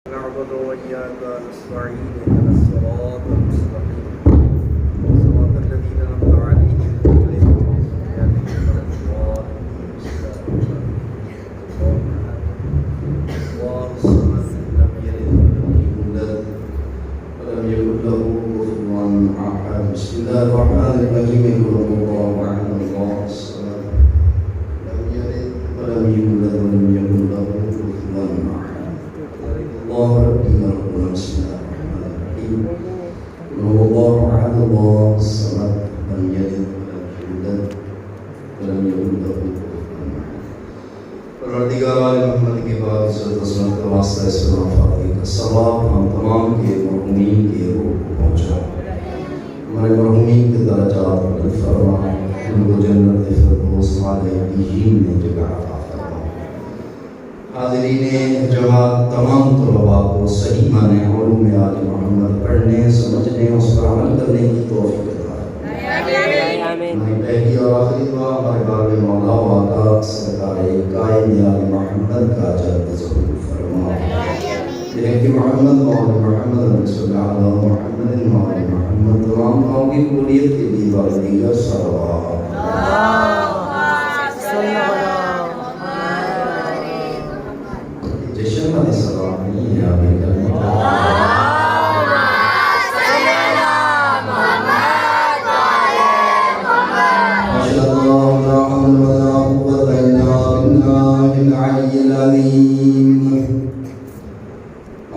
نعبد وإياك نستعين اهدنا الصراط المستقيم صراط الذين أنعمت عليهم غير المغضوب عليهم ولا الضالين. الله الصمد لم يلد ولم يولد ولم يكن له كفوا أحد. بسم الله الرحمن الرحيم. قل هو الله أحد الله الصمد لم يلد ولم يولد ولم يكن له كفوا أحد. الله ربي وربنا. بسم الله الرحمن الرحيم. قل هو الله أحد الله الصمد لم يلد ولم يولد ولم يكن له كفوا أحد. پروردگار محمد کے بعد عزت عظمت کا واسطہ اس فاتحہ کا ثواب ہم تمام کے مرحومین کی روح کو پہنچا. ہمارے مرحومین کے درجات بلند فرما. ان کو جنت فردوس علیہم میں جگہ عطا فرما. حاضرین جماعت تمام طلباء کو صحیح معنی علوم آل محمد پڑھنے سمجھنے اس پر عمل کرنے کی توفیق عطا فرما. ہماری پہلی اور آخری دعا ہمارے باب مولا و آقا سرکار قائم آل محمد کا جلد ظہور فرما. کہ محمد مولا محمد رسول اللہ محمد مولا محمد تمام قوم کی قبولیت کے لیے والدیگر صلوات. جشن علیہ السلام نہیں ہے آپ ایک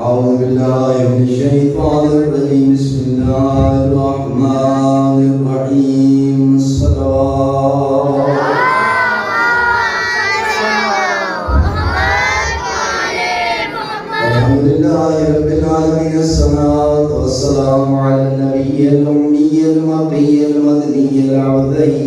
أعوذ بالله من الشيطان الرجيم. بسم الله الرحمن الرحيم. الصلوات الحمد لله رب العالمين. الصلاة والسلام على النبي الأمي المقي المدني العبدي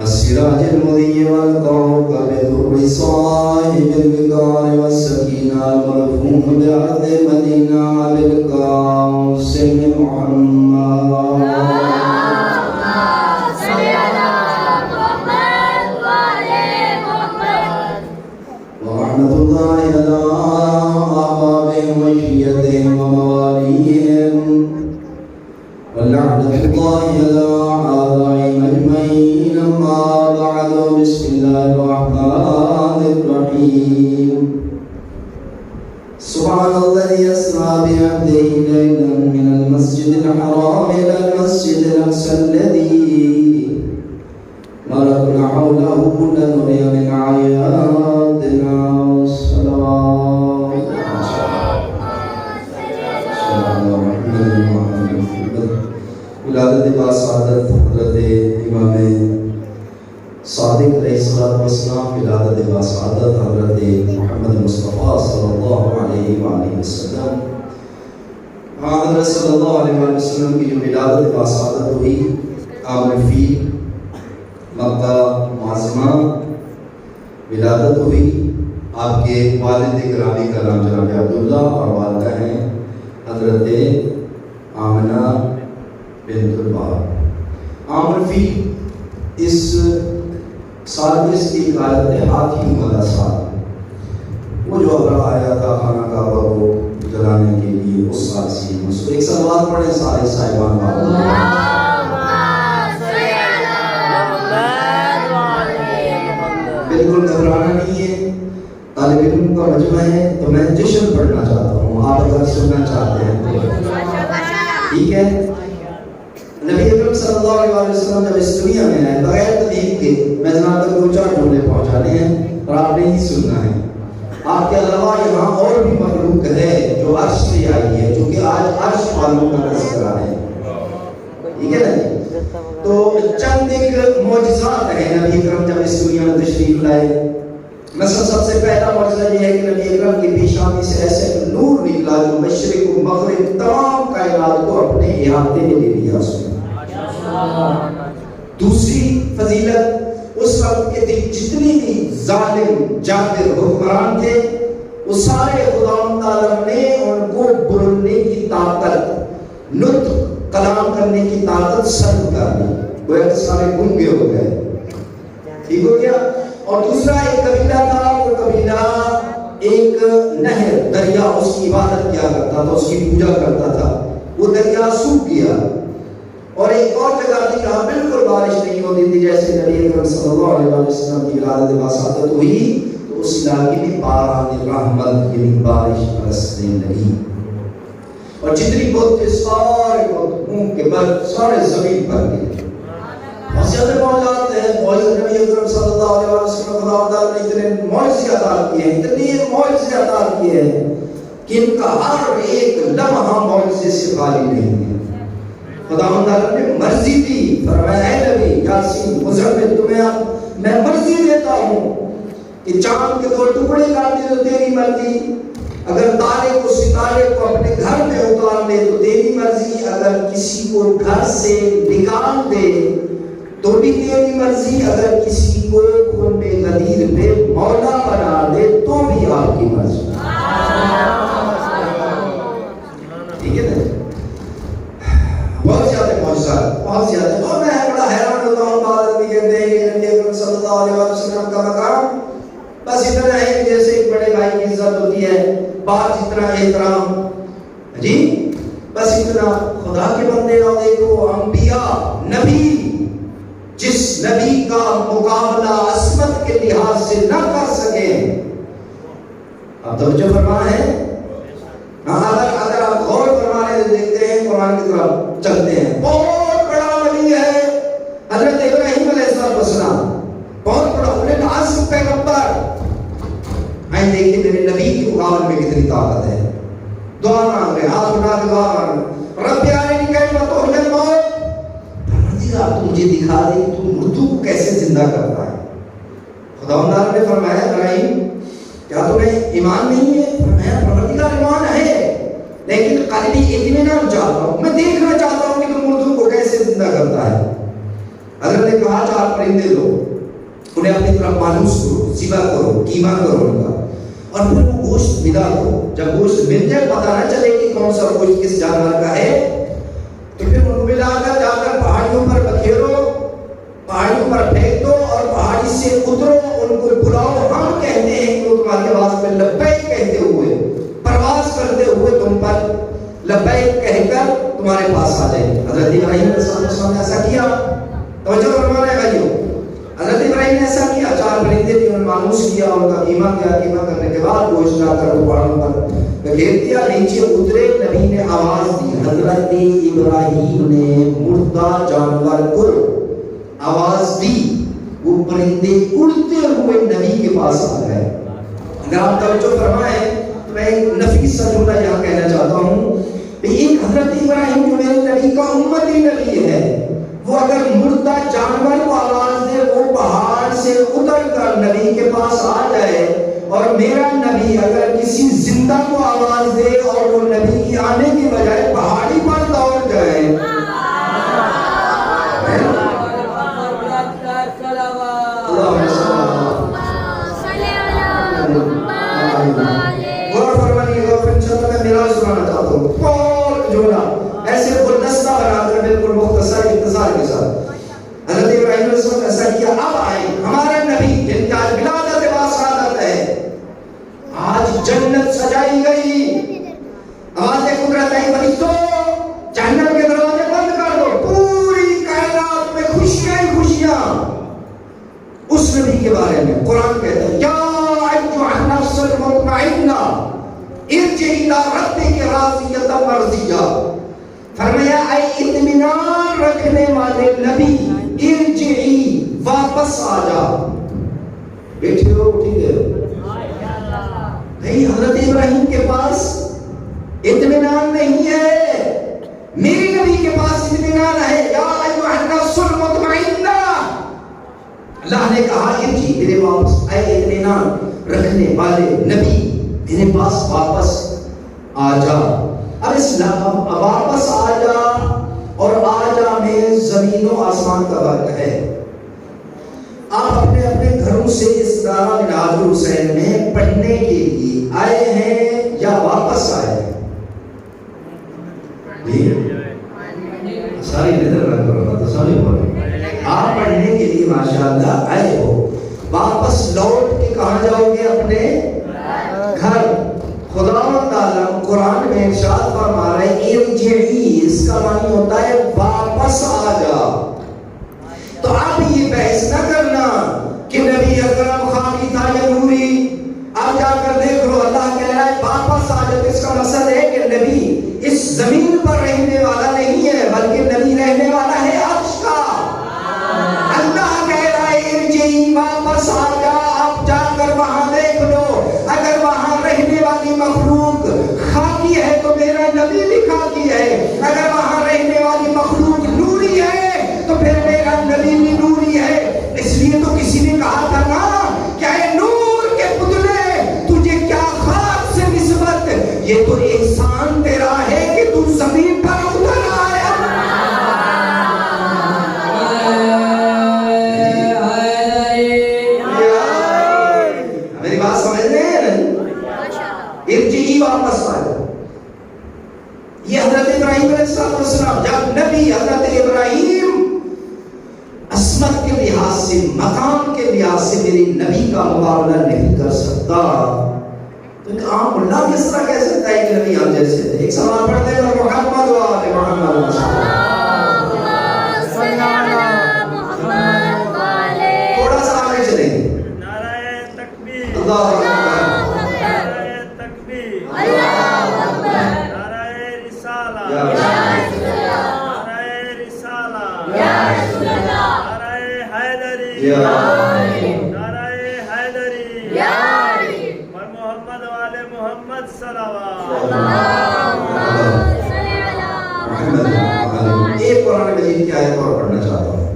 السراج المضيء والكوكب الدر صاحب الوقار والسكينة المرفوع بعهد مدينة بالقاسم محمد. ورحمة الله على آبائهم وشيعتهم ومواليهم ولعنة الله على أعدائهم أجمعين. أما بعد. بسم الله الرحمن الرحيم. سبحان الذي أسرى بعبده ليلا من المسجد الحرام إلى المسجد الأقصى الذي باركنا حوله لنري من آياتنا. الصلوات ولادت باسعادت حضرت امام صادق علیہ السلام. ولادت باسعادت حضرت محمد مصطفیٰ صلی اللہ علیہ وآلہ وسلم. حضرت صلی اللہ علیہ وآلہ وسلم کی جو ولادت باسعادت ہوئی عام الفیل مکہ معظمہ ولادت ہوئی. آپ کے والد گرامی کا نام جناب عبداللہ اور والدہ ہیں حضرت آمنہ بنت البار. عام الفیل اس سال جس کی غالب دیہات ہی والا سال وہ جو ابرا آیا تھا خانہ کعبہ کو جلانے کے لیے اس سال سے مسئلہ. ایک سلوات پڑھیں سارے صاحبان بابا. بالکل گھبرانا نہیں ہے. طالب علم کا مجمع ہے تو میں جشن پڑھنا چاہتا ہوں. آپ اگر سننا چاہتے ہیں ٹھیک ہے. نبی اکرم صلی اللہ علیہ وسلم جب اس دنیا میں آئے بغیر تدین کے میں جناب تک دو چار جملے پہنچانے ہیں اور آپ نے ہی سننا ہے. آپ کے علاوہ یہاں اور بھی مخلوق ہے جو عرش سے آئی ہے جو کہ آج عرش والوں کا تذکرہ ہے. ٹھیک ہے نا. تو چند ایک معجزات ہیں نبی اکرم جب اس دنیا میں تشریف لائے. مثلا سب سے پہلا معجزہ یہ ہے کہ نبی اکرم کی پیشانی سے ایسے نور نکلا جو مشرق و مغرب تمام کائنات کو اپنے احاطے میں لے لیا. اس نے دوسری فضیلت اس وقت کے جتنی بھی ظالم جابر حکمران تھے وہ سارے خدا تعالیٰ نے ان کو بولنے کی طاقت نطق کلام کرنے کی طاقت سلب کر دی. گویا کہ سارے گنگے ہو گئے. ٹھیک ہو گیا. اور دوسرا ایک قبیلہ تھا, وہ قبیلہ ایک نہر دریا اس کی عبادت کیا کرتا تھا، اس کی پوجا کرتا تھا، وہ دریا سوکھ گیا. اور ایک اور جگہ تھی جہاں بالکل بارش نہیں ہوتی تھی. جیسے نبی اکرم صلی اللہ علیہ وسلم کی ولادت باسعادت ہوئی تو اس علاقے میں باران رحمت یعنی بارش برسنے لگی، اور جتنی بت تھے سارے بت اون کے بل سارے زمین پر گرے. بہت زیادہ معجزات ہیں. نبی اکرم صلی اللہ علیہ وسلم خدا تعالیٰ نے اتنے معجزے عطا کیے ہیں، اتنے معجزے عطا کیے ہیں کہ ان کا ہر ایک لمحہ معجزے سے خالی نہیں ہے. خدا تعالیٰ نے مرضی دی، فرمایا اے نبی یاسین مزمل تمہیں میں مرضی دیتا ہوں کہ چاند کے 2 ٹکڑے کر دے تو تیری مرضی، اگر تارے کو ستارے کو اپنے گھر میں اتار دے تو تیری مرضی، اگر کسی کو گھر سے نکال دے تو بھی تیری مرضی، اگر کسی کو خون میں غدیر پہ مولا بنا دے تو بھی آپ کی مرضی. ٹھیک ہے نا؟ بہت زیادہ معجزات، بہت زیادہ. اور میں بڑا حیران ہوتا ہوں بعض آدمی کہتے ہیں کہ نبی اکرم صلی اللہ علیہ وسلم کا مقام بس اتنا ہے کہ جیسے ایک بڑے بھائی کی عزت ہوتی ہے، بات اتنا احترام، جی بس اتنا. خدا کے بندے نہ دیکھو، انبیاء نبی جس نبی کا مقابلہ عصمت کے لحاظ سے نہ کر سکے. اب توجہ فرما ہے، اگر آپ غور فرمانے سے دیکھتے ہیں قرآن کی طرف چلتے ہیں، بہت بڑا نبی ہے حضرت ابراہیم علیہ السلام، بہت بڑا اولے العزم پیغمبر. آئیں دیکھیں میرے نبی کے مقابلے میں کتنی طاقت ہے. دعا مانگ رہے، ہاتھ اٹھا کے دعا مانگ رہے، رب ارنی کیف تحیی الموت، پروردگار تو مجھے دکھا دے کہ تو مردوں کو کیسے زندہ کرتا ہے. خداوند نے فرمایا ابراہیم کیا تمہیں ایمان نہیں ہے؟ فرمایا پروردگار ایمان ہے لیکن قلبی اطمینان چاہتا ہوں، میں دیکھنا چاہتا ہوں کہ تم مردوں کو کیسے زندہ کرتا ہے. حضرت نے کہا 4 پرندے لو، انہیں اپنی طرف مانوس کرو، ذبح کرو، قیمہ کرو ان کا، اور پھر وہ گوشت ملا دو. جب گوشت مل جائے پتہ نہ چلے کہ کون سا گوشت کس جانور کا ہے، تو پھر ان کو ملا کر جا کر پہاڑیوں پر بکھیرو، پہاڑیوں پر پھینک دو اور پہاڑی سے اترو، ان کو بلاؤ. ہم کہتے ہیں کہ وہ تمہاری آواز میں لبیک کہتے ہوئے، پرواز کرتے ہوئے تم پر لبیک کہہ کر تمہارے پاس آ جائیں. حضرت ابراہیم علیہ السلام نے ایسا کیا. توجہ فرمانا ہے بھائیو، حضرت ابراہیم نے ایسا کیا. 4 پرندے تھے، انہوں نے مانوس کیا، ان کا قیمہ کیا، قیمہ کرنے کے بعد گوشت لا کر وہ پہاڑوں پر بکھیر دیا. نیچے اترے، نبی نے آواز دی. حضرت ابراہیم نے مردہ جانور کو آواز دی، وہ پرندے اڑتے ہوئے نبی کے پاس آ گئے. اگر آپ توجہ فرمائیں تو میں ایک نفیس سا جملہ یہاں کہنا چاہتا ہوں کہ ایک حضرت ابراہیم جو میرے نبی کا امتی نبی ہے، وہ اگر مردہ جانور کو آواز دے، وہ پہاڑ سے اتر کر نبی کے پاس آ جائے، اور میرا نبی اگر کسی زندہ کو آواز دے اور وہ نبی کی آنے کی بجائے پہاڑی پر دوڑ جائے. غور فرمائیے گا، پھر انشاءاللہ میں میرا سنانا چاہتا ہوں اور جملہ ایسے گلدستہ بنا کر بالکل مختصر اختصار کے ساتھ. حضرت ابراہیم علیہ السلام ایسا کیا. اب آئے ہمارا نبی جن کی آج ولادت باسعادت ہے، آج جنت سجائی گئی، آواز قدرت آئی، فرشتوں جہنم کے دروازے بند کر دو، پوری کائنات میں خوشیاں ہی خوشیاں. اس نبی کے بارے میں قرآن کہتا ہے یا ایھا النفس المطمئنہ ارجعی الی ربک راضیۃ مرضیہ. فرمایا اے اطمینان رکھنے والے نبی، ارجعی واپس آ جا. بیٹھے ہو اٹھی گئے نہیں، حضرت ابراہیم کے پاس اطمینان نہیں ہے، میرے نبی کے پاس اطمینان ہے. یا ایھا النفس المطمئنہ، اللہ نے کہا ارجی، میرے واپس، اے اطمینان رکھنے والے نبی میرے پاس واپس آ جا. اب اس واپس آ جا اور آ جا میں زمین و آسمان کا فرق ہے. آپ اپنے اپنے گھروں سے اس دارہ بنیاد حسین میں پڑھنے کے لیے آئے ہیں یا واپس آئے ہیں؟ ساری نظر رکھ رہا تھا، ساری بول رہے آپ پڑھنے کے لیے ماشاءاللہ آئے ہو، واپس لوٹ کے کہاں جاؤ گے؟ اپنے ارجعی واپس آ جاؤ. یہ حضرت ابراہیم علیہ السلام جب نبی حضرت ابراہیم عصمت کے لحاظ سے مقام کے لحاظ سے میری نبی کا مقابلہ نہیں کر سکتا تو ایک عام اللہ کس طرح کہہ سکتا ہے کہ نبی ہم جیسے تھے. ایک سوال پڑھتے ہیں محمد و آل محمد تھوڑا سا آگے چلیں گے. نعرہ تکبیر اللہ نعرہ تکبیر اللہ اکبر نعرہ رسالہ یا نعرہ رسالہ یا رسول اللہ نعرہ حیدری یا نعرہ حیدری یا اور محمد والے محمد صلوات. ایک قرآن مجید کی آیت اور پڑھنا چاہتا ہوں.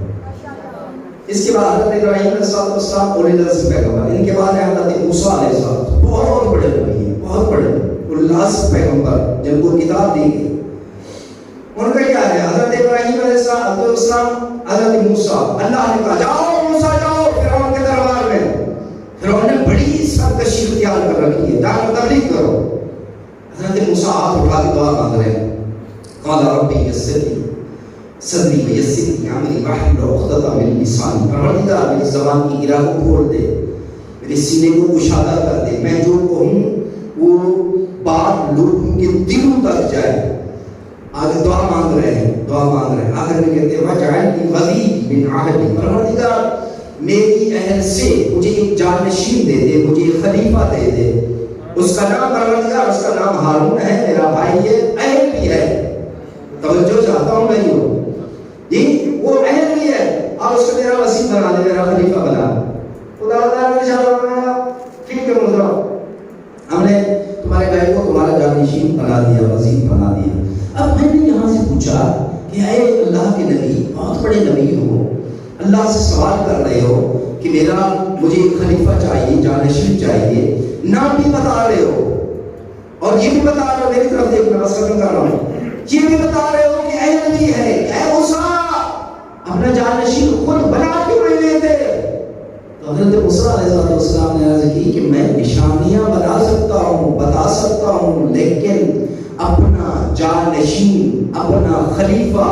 اس کے بعد حضرت ابراہیم علیہ السلام اولو العزم پیغمبر. ان کے بعد ہے حضرت موسیٰ علیہ السلام، بہت بڑے نبی ہیں، بہت بڑے اولو العزم پیغمبر جن کو کتاب دی گئی. ان کا کیا ہے؟ حضرت ابراہیم علیہ السلام، حضرت موسیٰ. اللہ نے کہا جاؤ موسیٰ جاؤ فرعون کے دربار میں. فرعون نے بڑی سرکشی اختیار کر رکھی ہے، جا کر تبلیغ کرو. حضرت موسیٰ ہاتھ اٹھا کے دعا مانگ رہے ہیں. قال ربی یسر لی صدری ویسر لی امری واحلل عقدۃ من لسانی. پروردگار میری زبان کی گرہ کو کھول دے، میرے سینے کو کشادہ کر دے، میں جو کہوں وہ بات لوگوں کے دلوں تک جائے. آگے دعا مانگ رہے ہیں، دعا مانگ رہے ہیں. آخر میں کہتے ہیں وجعلنی وزیرا من اہلی. پروردگار میری اہل سے مجھے ایک جانشین دے دے، مجھے ایک خلیفہ دے دے. اس کا نام پروردگار، اس کا نام ہارون ہے، میرا بھائی یہ اہل بھی ہے. توجہ چاہتا ہوں میں یوں جی وہ اہل بھی ہے اور اس کو میرا وسیع بنا دے، میرا خلیفہ بنا. خدا تعالیٰ نے ارشاد فرمایا ٹھیک ہے موسیٰ، ہم نے تمہارے بھائی کو تمہارا جانشین بنا دیا، وزیر بنا دیا. اب میں نے یہاں سے پوچھا کہ اے اللہ کے نبی، بہت بڑے نبی ہو، اللہ سے سوال کر رہے ہو کہ میرا مجھے ایک خلیفہ چاہیے، جانشین چاہیے، نام بھی بتا رہے ہو اور یہ بھی بتا رہے ہو، میری طرف دیکھنا بس ختم کر رہا ہوں، یہ بھی بتا رہے ہو کہ اے نبی ہے، اے موسیٰ اپنا جانشین خود بنا کیوں نہیں لیتے؟ تو حضرت موسیٰ علیہ السلام نے عرض کی کہ میں نشانیاں بنا سکتا ہوں، بتا سکتا ہوں، لیکن اپنا جانشین، اپنا خلیفہ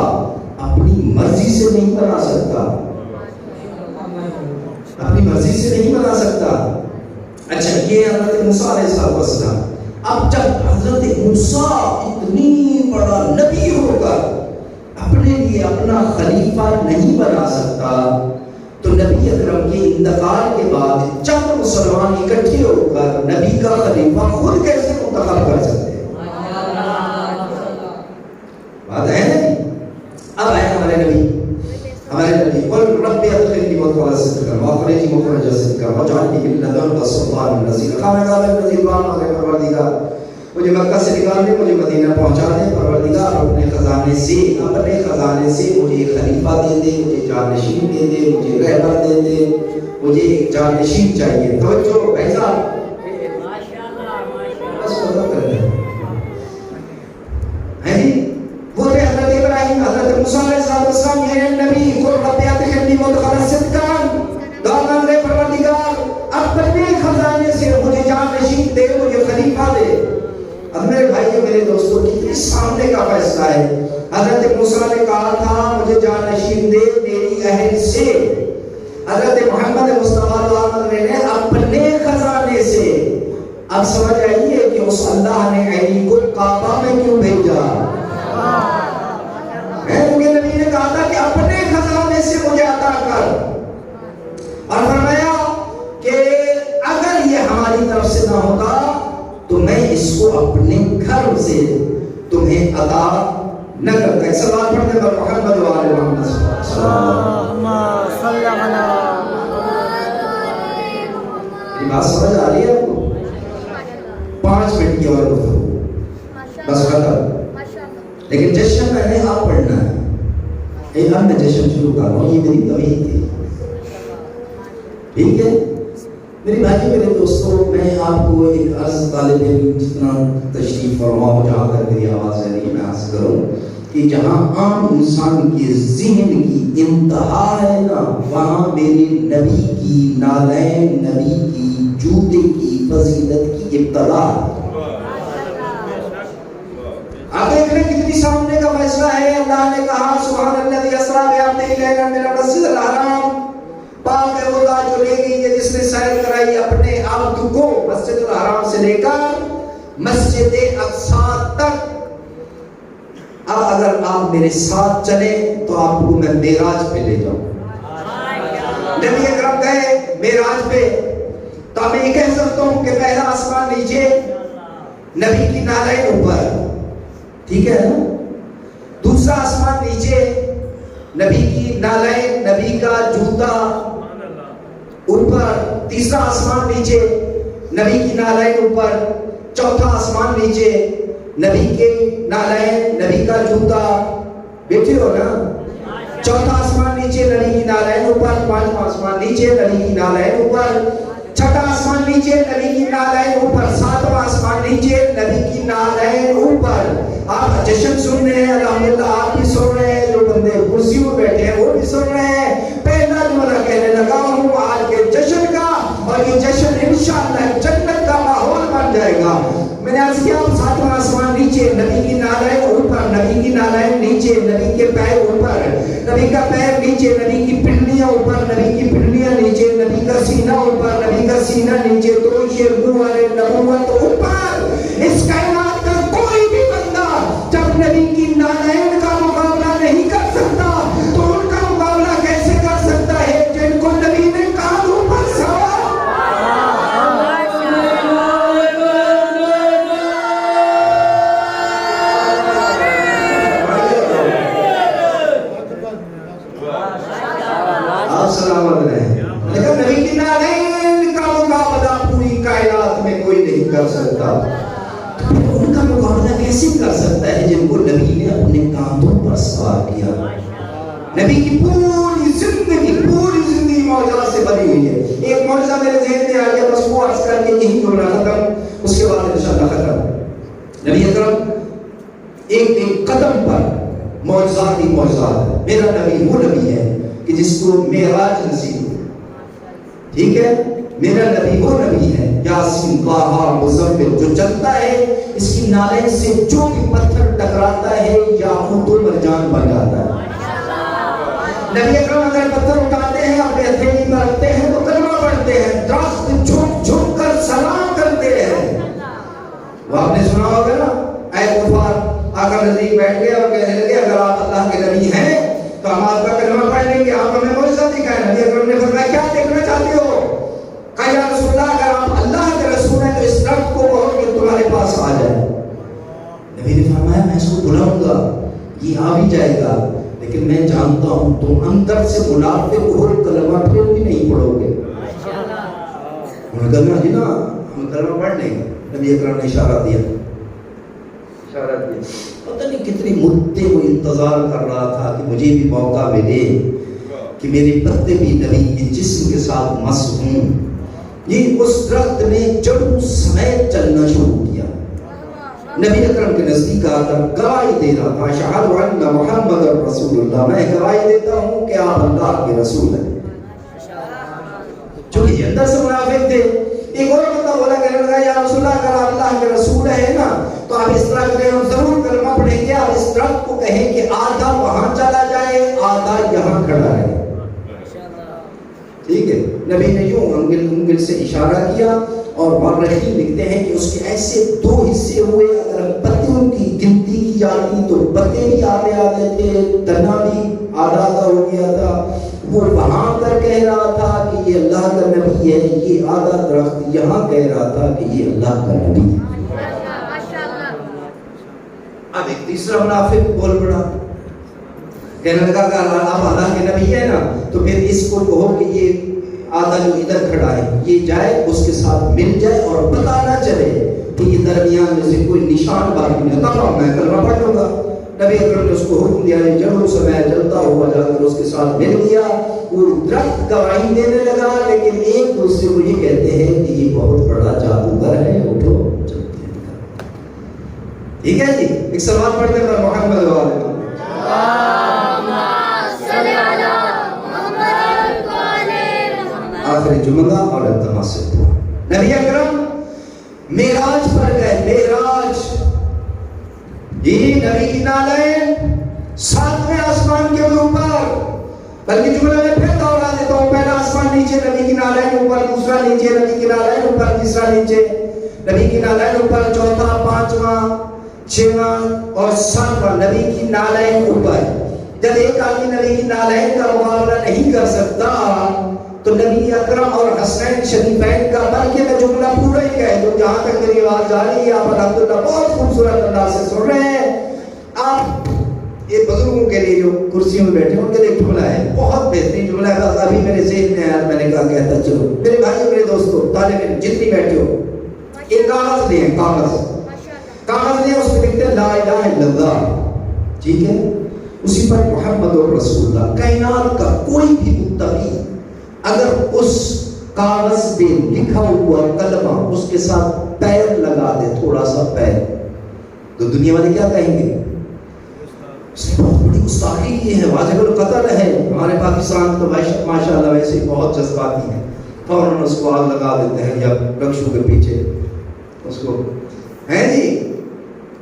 اپنی مرضی سے نہیں بنا سکتا، اپنی مرضی سے نہیں بنا سکتا. اچھا یہ حضرت موسیٰ علیہ السلام. اب جب حضرت موسیٰ اتنی بڑا نبی ہو کر اپنے لیے اپنا خلیفہ نہیں بنا سکتا تو نبی اکرم کے انتقال کے بعد چند مسلمان اکٹھے ہو کر نبی کا خلیفہ خود کیسے منتخب کر سکتے ہیں؟ بات ہے نہیں. اب آئے ہمارے نبی قل رب ادخلنی مدخل صدق واخرجنی مخرج صدق واجعلنی من لدنک سلطانا نصیرا. خانہ کعبہ میں نبی پاک نے پروردگار مجھے مکہ سے نکال دے، مجھے مدینہ پہنچا دے. پروردگار اپنے خزانے سے مجھے ایک خلیفہ دے دے، مجھے جانشین دے دے، مجھے رہبر دے دے، مجھے ایک جانشین چاہیے. توجہ بھائی صاحب بس ختم کر دیں. وہ تھے حضرت ابراہیم، حضرت موسیٰ علیہ السلام. یہ نبی قل رب ادخلنی مدخل صدق، دعا مانگ رہے پروردگار اپنے خزانے سے مجھے جانشین دے، مجھے خلیفہ دے. اب میرے بھائیوں میرے دوستوں کتنی سامنے کا فیصلہ ہے. حضرت موسیٰ نے کہا تھا مجھے جانشین دے میری اہل سے. حضرت محمد مصطفیٰ نے اپنے خزانے سے. اب سمجھ آئیے کہ اس اللہ نے علی کو کعبہ میں کیوں بھیجا. کیونکہ نبی نے کہا تھا کہ اپنے خزانے سے مجھے عطا کر، اور فرمایا کہ اگر یہ ہماری طرف سے نہ ہوتا تو میں اس کو اپنے گھر سے تمہیں عطا نہ کرتا. ایک سوال پڑھنے پر محمد و آل محمد صلی اللہ علیہ وسلم. یہ بات سمجھ آ رہی ہے آپ کو؟ 5 منٹ کی اور گفتگو بس ختم. لیکن جشن میں نے آپ پڑھنا ہے. میں جشن شروع کر رہا ہوں، یہ میری توحید تھی. ٹھیک ہے میری بھائی میرے دوستوں، میں آپ کو ایک عرض طالب علم جتنا تشریف فرما ہو جہاں تک میری آواز ہے نہیں، میں عرض کروں کہ جہاں عام انسان کے ذہن کی انتہا ہے نا، وہاں میرے نبی کی نالین، نبی کی جوتے کی فضیلت کی ابتدا ہے. آپ دیکھ رہے کتنی سامنے کا فیصلہ ہے. اللہ نے کہا سبحان الذی اسریٰ بعبدہ لیلا من المسجد الحرام، پاک ہے وہ ذات جو لے گئی ہے جس نے سیر کرائی اپنے عبد کو مسجد الحرام سے لے کر مسجد اقصی تک. اب اگر آپ میرے ساتھ چلیں تو آپ کو میں معراج پہ لے جاؤں. نبی اکرم گئے معراج پہ تو میں یہ کہہ سکتا ہوں کہ پہلا آسمان نیچے، نبی کی نالین اوپر، ٹھیک ہے نا. دوسرا آسمان نیچے، نبی کی نالین، نبی کا جوتا اوپر. تیسرا آسمان نیچے، نبی کی نالین اوپر. چوتھا آسمان نیچے، نبی کے نالین، نبی کا جوتا. بیٹھے ہو نا. چوتھا آسمان نیچے، نبی کی نالین اوپر. پانچواں آسمان نیچے، نبی کی نالین اوپر. چھٹا آسمان نیچے، نبی کی نالین اوپر. ساتواں آسمان نیچے، نبی کی نالین اوپر. آپ جشن سن رہے ہیں الحمدللہ، آپ بھی سن رہے ہیں، جو بندے کرسیوں میں بیٹھے ہیں وہ بھی سن رہے ہیں. پہلا جملہ کہنے لگا ہوں آج کے جشن کا، اور یہ جشن انشاءاللہ جنت کا ماحول بن جائے گا. میں نے عرض کیا ساتواں آسمان نیچے، نبی کی نالین اوپر، نبی کی نالین نیچے، نبی کے پیر اوپر، نبی کا پیر نیچے، نبی کی پنڈلیاں اوپر، نبی کی پنڈلیاں نیچے، نبی کا سینہ اوپر، نبی کا سینہ نیچے. تو یہ نور نبوت اوپر. اس کائنات کا کوئی بھی بندہ جب نبی کی نالین کا مقابلہ نہیں کر سکتا تو ان کا مقابلہ کیسے کر سکتا ہے جن کو نبی نے کانوں پر سوار. آپ سلامت رہیں. لیکن نبی کی نالین کا مقابلہ پوری کائنات میں کوئی نہیں کر سکتا. ان کا مقابلہ کیسے کر سکتا ہے جن کو نبی نے اپنے کاندھوں پر سوار کیا. نبی کی پوری زندگی معجزات سے بنی ہوئی ہے. ایک معجزہ میرے ذہن میں آ گیا، بس وہ عرض کر کے یہی جملہ ختم، اس کے بعد انشاءاللہ ختم. نبی اکرم ایک قدم پر معجزات ہی معجزات ہے. میرا نبی وہ نبی ہے کہ جس کو معراج نصیب ہو. ٹھیک ہے، میرا نبی وہ نبی ہے یاسین طٰہٰ مزمل جو چلتا ہے اس کی نالین سے جو بھی پتھر ٹکراتا ہے یاقوت و مرجان بن جاتا ہے. نبی اکرم اگر پتھر اٹھاتے ہیں اپنے ہتھیلی میں رکھتے ہیں تو کلمہ پڑھتے ہیں، درخت جھک جھک کر سلام کرتے ہیں. وہ آپ نے سنا ہوگا نا، اے کفار آ کر نزدیک بیٹھ گئے اور کہنے لگے اگر آپ اللہ کے نبی ہیں تو ہم آپ کا کلمہ پڑھ لیں گے، آپ ہمیں معجزہ دکھائیں. نبی اکرم نے فرمایا کیا دیکھنا چاہتے ہو؟ کہا یا رسول اللہ اگر آپ اللہ کے رسول ہیں تو اس درخت کو کہو کہ تمہارے پاس آ جائے. نبی نے فرمایا میں اس کو بلاؤں گا، یہ آ بھی جائے گا، لیکن میں جانتا ہوں تم اندر سے منافق ہو، کلمہ پھر بھی نہیں پڑھو گے. انہوں نے کہا جی نا ہم کلمہ پڑھ لیں گے. نبی اکرم نے اشارہ دیا. پتہ نہیں کتنی مدت وہ انتظار کر رہا تھا کہ مجھے بھی موقع ملے کہ میرے پتے بھی نبی کے جسم کے ساتھ مس ہوں. یہ اس درخت نے جڑوں سمیت چلنا شروع کیا. نبی اکرم کے نزدیک آ کر گواہی دے رہا تھا اشہد ان محمد رسول اللہ، میں گواہی دیتا ہوں کہ آپ اللہ کے رسول ہیں. چونکہ یہ اندر سے منافق تھے. ایک اور بندہ بولا کہنے لگا یا رسول اللہ اگر آپ اللہ کے رسول ہیں نا تو آپ اس طرح کریں، ہم ضرور کلمہ پڑھیں گے. آپ اس درخت کو کہیں کہ آدھا وہاں چلا جائے آدھا یہاں کھڑا رہے. ٹھیک ہے. نبی نے یوں انگل سے اشارہ کیا اور مورخین لکھتے ہیں کہ اس کے ایسے دو حصے ہوئے. اگر پتوں کی گنتی کی جاتی تو پتے بھی آدھے تھے، تنا بھی آدھا ہو گیا تھا. وہ وہاں کر کہہ رہا تھا کہ یہ اللہ کا نبی ہے، یہ آدھا درخت یہاں کہہ رہا تھا کہ یہ اللہ کا نبی ہے. اب ایک تیسرا منافق بول پڑا، کہنے لگا کہ آپ اللہ کے نبی ہے نا تو پھر اس کو کہو کہ یہ آدھا جو ادھر کھڑا ہے یہ جائے اس کے ساتھ مل جائے اور پتہ نہ چلے کہ یہ درمیان میں سے کوئی نشان باقی نہیں. تب میں کلمہ پڑھ لوں گا. نبی اکرم نے اس کو حکم دیا، جڑوں سے میں جلتا ہوا جا کر اس کے ساتھ مل گیا. وہ درخت گواہی دینے لگا لیکن ایک دوسرے کو یہ کہتے ہیں کہ یہ بہت بڑا جادوگر ہے، اٹھو چلتے ہیں. ٹھیک ہے جی. ایک سوال پڑھتے ہیں محمد والے آخری جملہ اور التماس سے دعا. نبی اکرم معراج پر گئے. معراج یہ نبی کی نالین 7ویں آسمان کے اوپر، بلکہ جملہ میں پھر دوہرا دیتا ہوں، پہلا آسمان نیچے، نبی کی نالین اوپر، دوسرا نیچے، نبی کی نالین اوپر، تیسرا نیچے، نبی کی نالین اوپر، چوتھا، پانچواں، چھواں اور ساتواں نبی کی نالین اوپر۔ جب ایک آدمی نبی کی نالین کا مقابلہ نہیں کر سکتا تو نبی اکرم اور حسنین شریفین کا، بلکہ میں جملہ پورا ہی کہہ دوں، جہاں تک میری آواز جا رہی ہے آپ الحمدللہ بہت خوبصورت انداز سے سن رہے ہیں۔ آپ یہ بزرگوں کے لیے جو کرسیوں میں بیٹھے ان کے لیے جملہ ہے، بہت بہترین جملہ ہے، ابھی میرے ذہن میں آیا، میں نے کہا کہتا چلو میرے بھائیوں میرے دوستوں طالب علم جتنی بیٹھے ہو، ایک کاغذ لیں، کاغذ لیں، اس میں لکھتے ہیں لا الہ الا اللہ، ٹھیک ہے، اسی پر محمد رسول اللہ۔ کائنات کا کوئی بھی متقی اگر اس کاغذ پہ لکھا ہوا کلمہ اس کے ساتھ پیر لگا دے، تھوڑا سا پیر، تو دنیا والے کیا کہیں گے؟ اس نے بہت بڑی گستاخی کی ہے، واجب القتل ہے۔ ہمارے پاکستان تو ماشاءاللہ ویسے بہت جذباتی ہیں، فوراً اس کو آگ لگا دیتے ہیں یا رکشوں کے پیچھے اس کو ہے جی،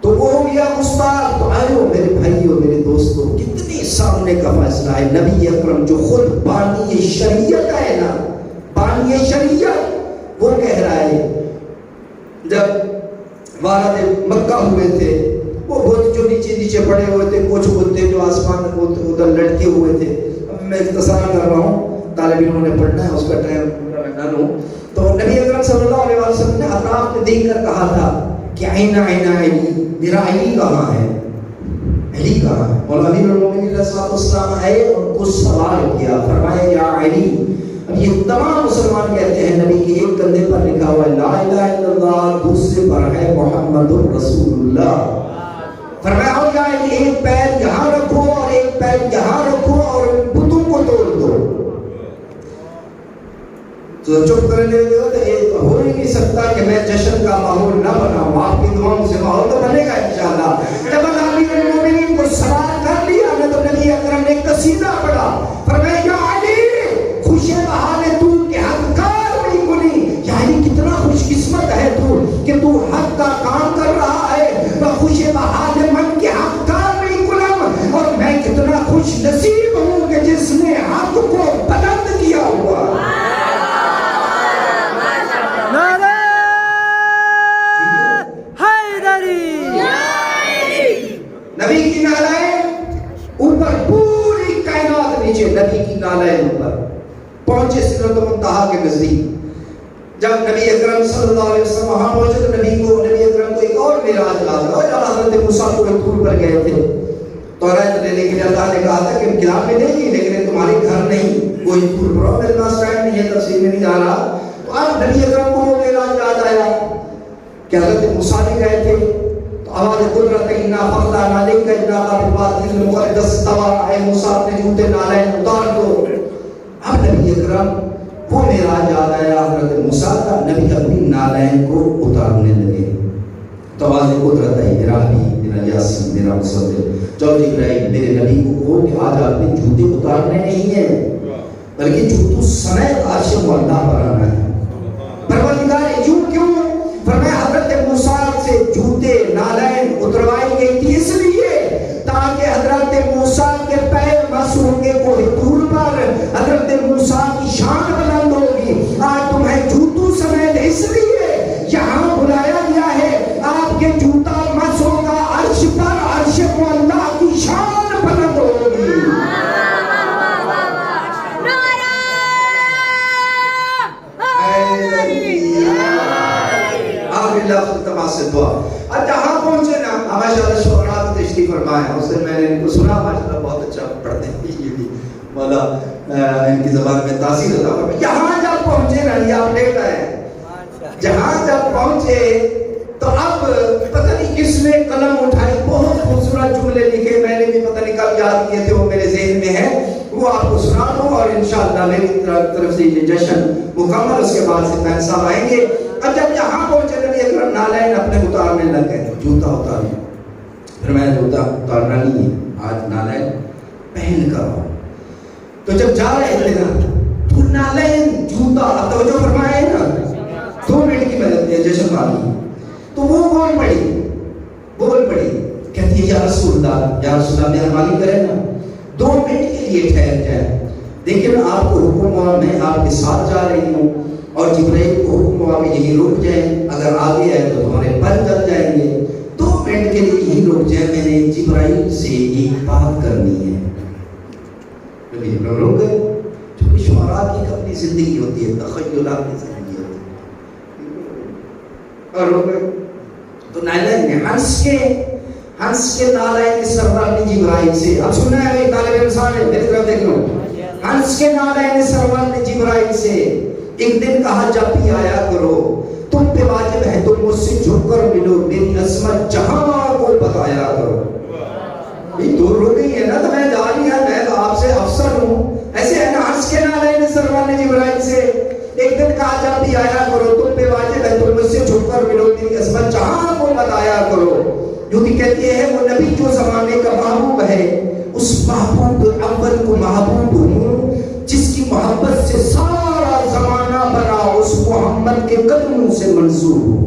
تو وہ ہو گیا گستاخ۔ تو آئیو میرے بھائیو میرے دوستو، کتنی سامنے کا فیصلہ ہے، نبی اکرم جو خود بانی شریعت ہے نا، بانی شریعت، وہ کہہ رہا ہے جب وارد مکہ ہوئے تھے، وہ بت جو نیچے نیچے پڑے ہوئے تھے، کچھ بت تھے جو آسمان ادھر لٹکے ہوئے تھے۔ اب میں اختصار کر رہا ہوں، طالب علموں نے پڑھنا ہے، اس کا ٹائم پورا میں نہ لوں۔ تو نبی اکرم صلی اللہ علیہ وسلم نے اطراف میں دیکھ کر کہا تھا کہ عین علی، میرا علی کہاں ہے، علی کہاں ہے؟ اور امیر المومنین علیہ الصلوۃ والسلام آئے اور کچھ سوال کیا، فرمایا یا علی۔ اب یہ تمام مسلمان کہتے ہیں نبی کے ایک کندھے پر لکھا ہوا ہے لا الہ الا اللہ، دوسرے پر ہے محمد رسول اللہ۔ فرمایا ہو یا علی، ایک پیر یہاں رکھو اور ایک پیر یہاں رکھو اور بتوں کو توڑ دو۔ تو چپ کرنے لگے تو ہو ہی نہیں سکتا کہ میں جشن کا ماحول نہ بناؤں، آپ کی دعاؤں سے ماحول تو بنے گا انشاءاللہ۔ جب امیر المومنین کو سوال کر لیا نا تو نبی اکرم نے قصیدہ پڑھا، فرمایا یا علی خوش بحال تو کہ حق کار نہیں کنی، یعنی کتنا خوش قسمت ہے تو کہ تو حق کا کام کر رہا ہے، وہ خوش بحال من کے حق کار نہیں کنم، اور میں کتنا خوش نصیب ہوں کہ جس نے حق کو بلند کیا ہوا۔ نبی کی نالین اوپر، پوری کائنات نیچے، نبی کی نالین اوپر پہنچے سدرۃ المنتہا کے نزدیک۔ جب نبی اکرم صلی اللہ علیہ وسلم وہاں پہنچے تو نبی اکرم کو ایک اور معراج یاد آیا، جب حضرت موسیٰ کو ایک طور پر گئے تھے توریت لینے کے لیے، اللہ نے کہا تھا کہ کتاب میں نہیں لیکن تمہارے گھر نہیں، کوئی طور پر، میرے پاس ٹائم نہیں ہے، تفسیر میں نہیں جا رہا۔ تو اب نبی اکرم کو وہ معراج یاد آیا کہ حضرت موسیٰ بھی گئے تھے، آواز قدرت انا فخلا علیک انا بالوادی المقدس طوی، اے موسیٰ اپنے جوتے نالین اتار دو۔ اب نبی اکرم وہ معراج یاد آیا حضرت موسیٰ کا، نبی اپنی نالین کو اتارنے لگے۔ تو آواز قدرت ہے میرا حبیب، میرا یاسین، میرا مصدق، جو جبرائیل میرے نبی کو کہو کہ آج آپ نے جوتے اتارنے نہیں ہیں بلکہ جوتوں سمیت عرش معلیٰ پر آنا ہے۔ پروردگار یوں کیوں؟ فرمایا حضرت موسیٰ سے جوتے نالین اتروائی گئی تھی اس لیے تاکہ حضرت موسیٰ کے پیر مس ہوں گے کوہ طور پر، حضرت موسیٰ کی شان بلند ہوگی۔ آج تمہیں جوتوں سمیت اس لیے یہاں بلایا گیا ہے، آپ کے جوتا مس ہوگا عرش پر، عرش کو اللہ کی شان بلند ہوگی۔ سے دعا۔ اب جہاں پہنچے نا، ماشاءاللہ شعراء کو تشریف فرمایا، اس دن میں نے ان کو سنا، ماشاءاللہ بہت اچھا پڑھتے ہیں، یہ بھی مولا ان کی زبان میں تاثیر ہوتا ہے۔ یہاں جب پہنچے نا، یہ آپ لیٹ آئے، جہاں جب پہنچے تو اب پتہ نہیں کس نے قلم اٹھائی، بہت خوبصورت جملے لکھے، میں نے بھی پتہ نہیں کب یاد کیے تھے، وہ میرے ذہن میں ہے، وہ آپ کو سنا دوں اور انشاءاللہ میری طرف سے یہ جشن مکمل، اس کے بعد سے فین صاحب آئیں گے۔ اب جب یہاں پہنچے نبی اکرم نالین اپنے اتارنے لگ گئے، جوتا اتارنے، پھر میں جوتا اتارنا نہیں ہے، آج نالین پہن کر آؤ۔ تو جب جا رہے تھے نا تو نالین جوتا، اب توجہ فرمائے نا، 2 منٹ کی مدد ہے جشن والی، تو وہ بول پڑی، کہتے رسول اللہ مہربانی کریں نا 2 منٹ کے لیے ٹھہر جائیں. لیکن آپ کو حکم ہوا میں آپ کے ساتھ جا رہی ہوں اور جبرائیل کو حکم ہوا کہ یہی رک جائیں, اگر آگے آئے تو تمہارے پر جل جائیں گے. 2 منٹ کے لیے یہی رک جائیں, میں نے جبرائیل سے ایک بات کرنی ہے. رک گئے, چونکہ شعراء کی اپنی زندگی ہوتی ہے, تخیلات کی زندگی ہوتی ہے, اور رک گئے. تو نائلین نے ہنس کے نالائن کے سرور نے جبرائیل سے, اب سننا ہے میری طالب انسان ہے, میری طرف دیکھ لو. ہنس کے نالائن سرور نے جبرائیل سے ایک دن کہا جب بھی آیا کرو, تم پہ واجب ہے تم مجھ سے جھک کر ملو, میری عظمت جہاں کو بتایا کرو. یہ دور رو گئی ہے نا, تو میں جا رہی ہے, میں تو آپ سے افسر ہوں. ایسے ہے نا, ہنس کے نالائن سرور نے جبرائیل سے ایک دن کہا جب بھی آیا کرو, تم پہ واجب ہے تم مجھ سے جھک کر ملو, میری عظمت جہاں کو بتایا کرو. جو بھی کہتی ہے وہ نبی جو زمانے کا محبوب ہے, اس محبوب اول کو محبوب ہوں جس کی محبت سے سارا زمانہ بنا, اس محمد کے قدموں سے منسوب ہوں.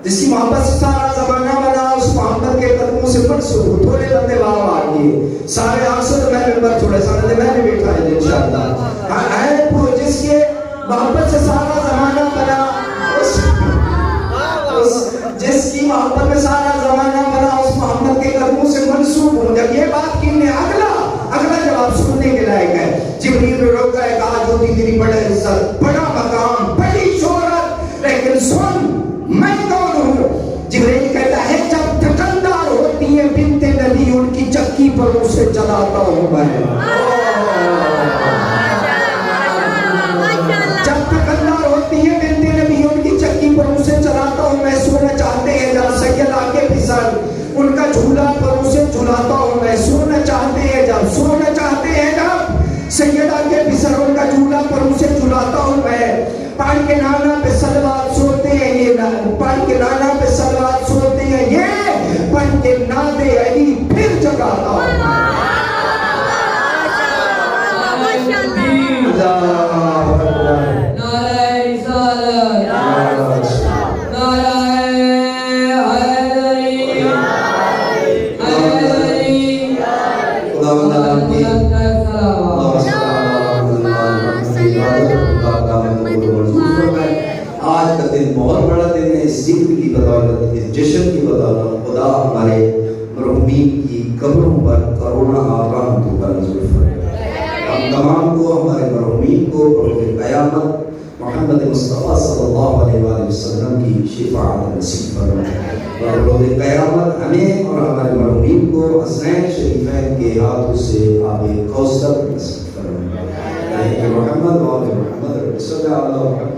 جس کی محبت سے سارا زمانہ بنا, اس محمد کے قدموں سے منسوب ہوں. تھوڑے بندے وہاں آگئے, سارے آنسر میں ممبر چھوڑے سارے میں نے بیٹھا ہے انشاءاللہ. جس کے محبت سے سارا زمانہ بنا, جس کی محبت میں سارا زمانہ بنا, اس محمد کے قدموں سے منسوب ہوں. جب یہ بات کی نے اگلا جواب سننے کے لائق ہے. جبریل نے روکا ہے, کہا جو تیری بڑا عزت, بڑا مقام, بڑی شہرت, لیکن سن میں کون ہوں. جبریل کہتا ہے جب تکندار ہوتی ہے بنت نبی, ان کی چکی پر اسے چلاتا ہوں میں. جب تکندار ہوتی ہے بنت نبی, ان کی چکی پر اسے چلاتا ہوں میں. سونا چاہتے ہیں جب سید آگے پھسل, ان کا جھولا پر اسے جھلاتا ہوں میں. سونا چاہتے ہیں جب سید آگے پھسل, ان کا جھولا پر اسے جھلاتا ہوں میں. پڑھ کے نانا پہ صلوات سوتے ہیں یہ, پڑھ کے نانا پہ صلوات سوتے ہیں یہ, پڑھ کے ناد علی پھر جگاتا ہوں میں. آج کا دن بہت بڑا دن ہے. اس ذکر کی بدولت, اس جشن کی بدولت خدا ہمارے مرحومین کی قبروں پر کروڑا رحمتوں کا نزول فرمائے. ہم تمام کو, ہمارے مرحومین کو روز قیامت محمد مصطفیٰ صلی اللہ علیہ وآلہ وسلم کی شفاعت نصیب فرمائے. اور روز قیامت ہمیں اور ہمارے مرحومین کو حسنین شریفین کے ہاتھوں سے آب کوثر نصیب فرمائے. محمد و محمد صلی اللہ علیہ وسلم.